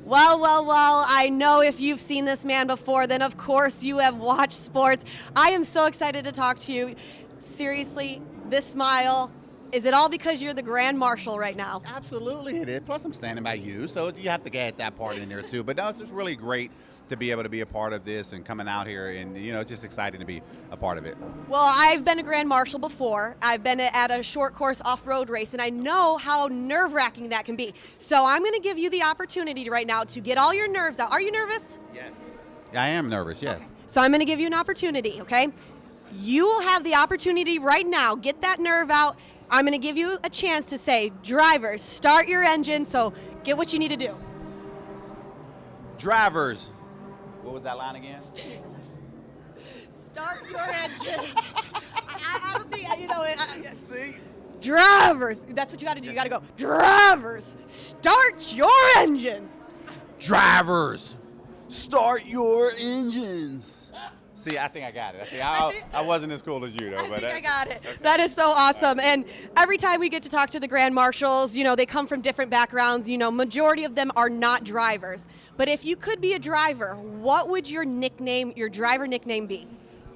Well, I know if you've seen this man before, then of course you have watched sports. I am so excited to talk to you. Seriously, this smile, is it all because you're the Grand Marshal right now? Absolutely it is. Plus I'm standing by you, so you have to get that part in there too. But no, it's just really great to be able to be a part of this and coming out here and, just excited to be a part of it. Well, I've been a Grand Marshal before. I've been at a short course off-road race, and I know how nerve-wracking that can be. So I'm going to give you the opportunity right now to get all your nerves out. Are you nervous? Yes. I am nervous, yes. Okay. So I'm going to give you an opportunity, okay? You will have the opportunity right now. Get that nerve out. I'm going to give you a chance to say, drivers, start your engine, so get what you need to do. Drivers. What was that line again? Start your engine. I don't think, See? Drivers, that's what you got to do. You got to go, drivers, start your engines. Drivers, start your engines. See, I think I got it. I wasn't as cool as you, though. I got it. Okay. That is so awesome. And every time we get to talk to the Grand Marshals, they come from different backgrounds. Majority of them are not drivers. But if you could be a driver, what would your driver nickname be?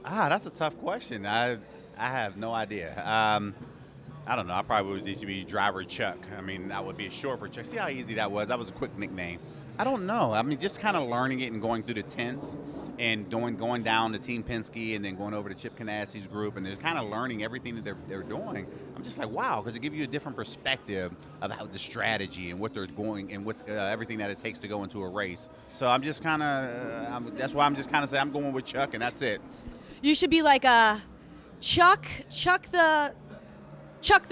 That's a tough question. I have no idea. I don't know. I probably would just be Driver Chuck. I mean, that would be short for Chuck. See how easy that was? That was a quick nickname. I don't know. I mean, just kind of learning it and going through the tents and going down to Team Penske and then going over to Chip Ganassi's group and they're kind of learning everything that they're doing. I'm just like, wow, because it gives you a different perspective about the strategy and what they're going and what's everything that it takes to go into a race. So I'm just kind of, that's why I'm just kind of saying I'm going with Chuck and that's it. You should be like Chuck the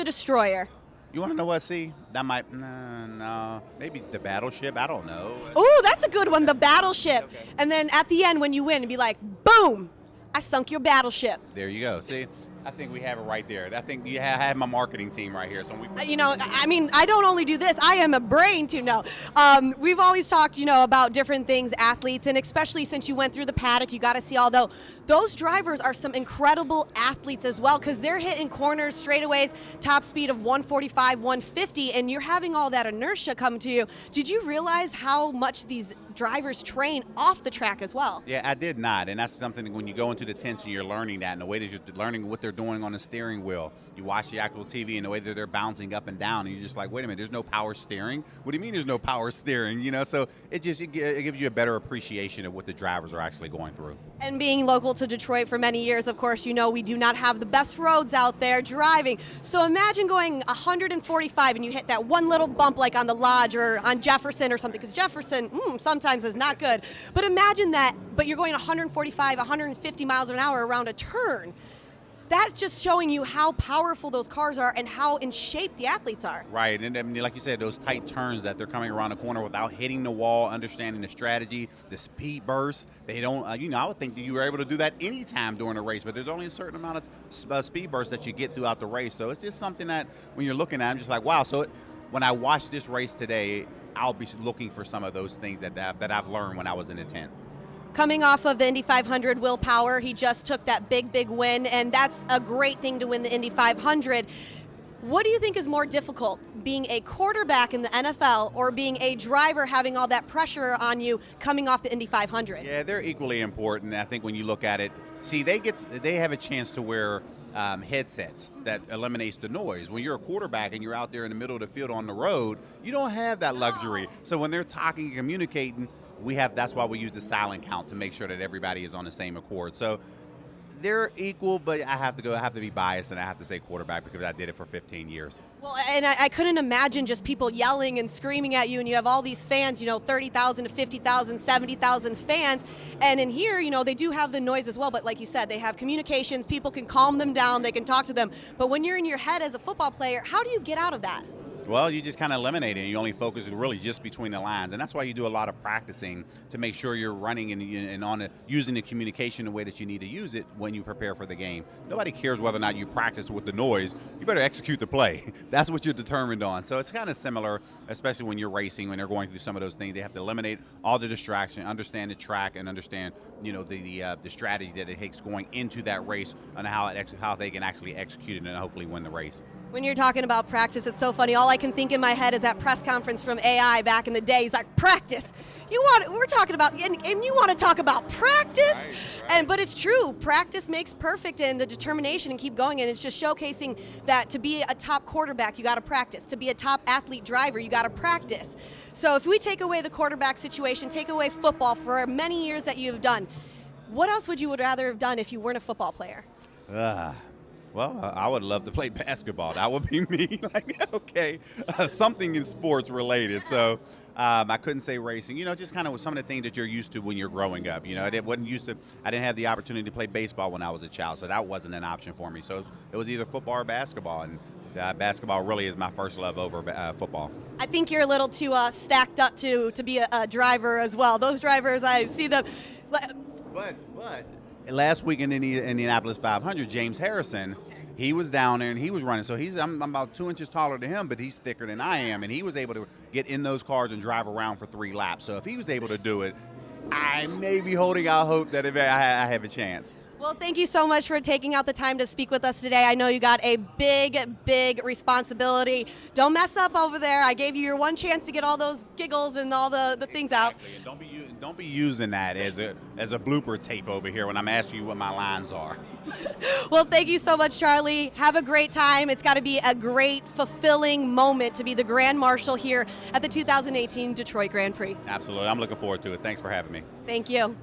Destroyer. You want to know what? See, that might, no, maybe the Battleship. I don't know. Ooh, that's a good one, the Battleship. Okay. And then at the end, when you win, it'd be like, boom, I sunk your battleship. There you go. See, I think we have it right there. I think you have my marketing team right here. So I don't only do this. I am a brain too. No, we've always talked, about different things, athletes, and especially since you went through the paddock, you got to see those drivers are some incredible athletes as well because they're hitting corners, straightaways, top speed of 145, 150, and you're having all that inertia come to you. Did you realize how much these drivers train off the track as well? Yeah, I did not, and that's something when you go into the tents and you're learning that, and the way that you're learning what they're doing on the steering wheel. You watch the actual TV and the way that they're bouncing up and down, and you're just like, wait a minute, there's no power steering? What do you mean there's no power steering? So it gives you a better appreciation of what the drivers are actually going through. And being local to Detroit for many years, of course, we do not have the best roads out there driving. So imagine going 145 and you hit that one little bump like on the Lodge or on Jefferson or something, because Jefferson sometimes is not good. But imagine that, but you're going 145, 150 miles an hour around a turn. That's just showing you how powerful those cars are and how in shape the athletes are. Right, and I mean, like you said, those tight turns that they're coming around the corner without hitting the wall, understanding the strategy, the speed burst. They don't, I would think that you were able to do that anytime during a race, but there's only a certain amount of speed burst that you get throughout the race. So it's just something that when you're looking at, I'm just like, wow. So when I watch this race today, I'll be looking for some of those things that I've learned when I was in the tent. Coming off of the Indy 500, Will Power, he just took that big win, and that's a great thing to win the Indy 500. What do you think is more difficult, being a quarterback in the NFL or being a driver having all that pressure on you coming off the Indy 500? Yeah, they're equally important. I think when you look at it, see, they have a chance to wear headsets that eliminates the noise. When you're a quarterback and you're out there in the middle of the field on the road, you don't have that luxury. So when they're talking and communicating, that's why we use the silent count to make sure that everybody is on the same accord. So they're equal, but I have to be biased and I have to say quarterback because I did it for 15 years. Well, and I couldn't imagine just people yelling and screaming at you, and you have all these fans, 30,000 to 50,000, 70,000 fans. And in here, they do have the noise as well, but like you said, they have communications, people can calm them down, they can talk to them. But when you're in your head as a football player, how do you get out of that? Well, you just kind of eliminate it, and you only focus really just between the lines, and that's why you do a lot of practicing to make sure you're running and using the communication the way that you need to use it when you prepare for the game. Nobody cares whether or not you practice with the noise. You better execute the play. That's what you're determined on. So it's kind of similar, especially when you're racing, when they're going through some of those things. They have to eliminate all the distraction, understand the track, and understand the strategy that it takes going into that race and how they can actually execute it and hopefully win the race. When you're talking about practice, it's so funny. All I can think in my head is that press conference from AI back in the day. He's like, practice. We're talking about, and you want to talk about practice? Right. But it's true. Practice makes perfect, and the determination and keep going. And it's just showcasing that to be a top quarterback, you got to practice. To be a top athlete driver, you got to practice. So if we take away the quarterback situation, take away football for many years that you've done, what else would you rather have done if you weren't a football player? Well, I would love to play basketball. That would be me. Like, okay, something in sports related. So I couldn't say racing. Just kind of some of the things that you're used to when you're growing up. I didn't have the opportunity to play baseball when I was a child, so that wasn't an option for me. So it was either football or basketball, and basketball really is my first love over football. I think you're a little too stacked up to be a driver as well. Those drivers, I see them. But last week in the Indianapolis 500, James Harrison, he was down there and he was running. So I'm about 2 inches taller than him, but he's thicker than I am, and he was able to get in those cars and drive around for 3 laps. So if he was able to do it, I may be holding out hope that I have a chance. Well, thank you so much for taking out the time to speak with us today. I know you got a big, big responsibility. Don't mess up over there. I gave you your one chance to get all those giggles and all the things out. And don't be using that as a blooper tape over here when I'm asking you what my lines are. Well, thank you so much, Charlie. Have a great time. It's got to be a great, fulfilling moment to be the Grand Marshal here at the 2018 Detroit Grand Prix. Absolutely. I'm looking forward to it. Thanks for having me. Thank you.